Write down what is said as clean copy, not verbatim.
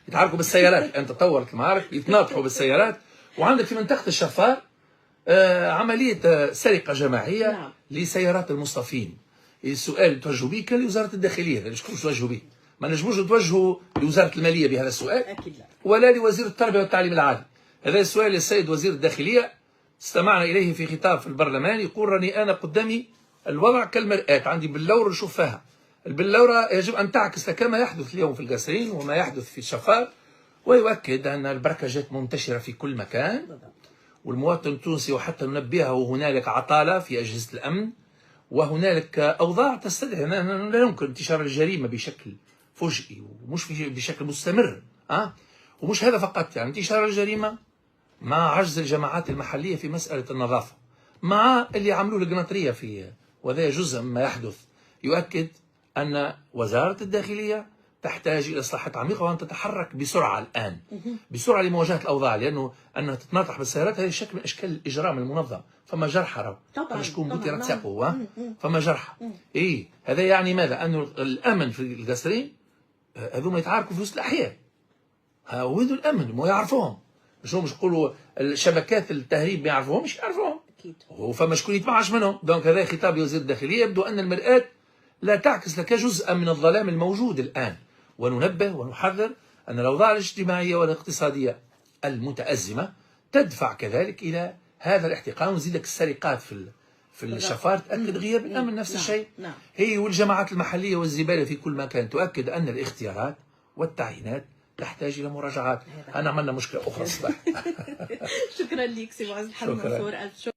يتعاركوا بالسيارات، الان تطورت المعارك، يتناطحوا بالسيارات. وعندك في منطقه الشفار عمليه سرقه جماعيه نعم. لسيارات المصطفين. السؤال اللي توجهوا به كان لوزاره الداخليه، شكون توجهوا به؟ ما نجموش توجهوا لوزاره الماليه بهذا السؤال، اكيد لا. ولا لوزير التربيه والتعليم العالي. هذا السؤال للسيد وزير الداخليه، استمعنا اليه في خطاب في البرلمان، يقول راني انا قدامي الوضع كالمرآة، عندي بلوره نشوف فيها. البلوره يجب ان تعكس كما يحدث اليوم في القصرين وما يحدث في الشفار، ويؤكد ان البركه جات منتشره في كل مكان، والمواطن التونسي، وحتى ننبهه هنالك عطاله في اجهزه الامن، وهنالك اوضاع تستدعي، لا يمكن انتشار الجريمه بشكل فجئي ومش بشكل مستمر. ومش هذا فقط، يعني انتشار الجريمه مع عجز الجماعات المحليه في مساله النظافه، مع اللي عملوه القناطريه في، وهذا جزء مما يحدث، يؤكد ان وزاره الداخليه تحتاج الى اصلاحات عميقه وان تتحرك بسرعه الان، بسرعه لمواجهه الاوضاع، لانه انها تتناطح بالسيارات هذه شكل من اشكال الاجرام المنظم. فما جرحى راهو، طبعا شكون طبعا بوتي نعم. ساقه، فما جرحى. هذا يعني ماذا؟ انه الامن في القصرين هذوما يتعاركوا في وسط الاحياء، هاودوا الامن ما يعرفوهم، مش يقولوا الشبكات التهريب ما يعرفوهمش، يعرفوهم اكيد. وفما شكون يتمعش منهم. دونك هذا خطاب وزير الداخليه، يبدو ان المرآة لا تعكس لك جزءا من الظلام الموجود الان، وننبه ونحذر ان الاوضاع الاجتماعيه والاقتصاديه المتازمه تدفع كذلك الى هذا الاحتقان، وزيدك السرقات في الشفار تاكد غياب الامن نفس الشيء. نعم. هي والجماعات المحليه والزباله في كل مكان تؤكد ان الاختيارات والتعيينات تحتاج الى مراجعات. انا عملنا مشكله اخرى الصباح. شكرا لك سي معز الحمد منصور، الف شكر.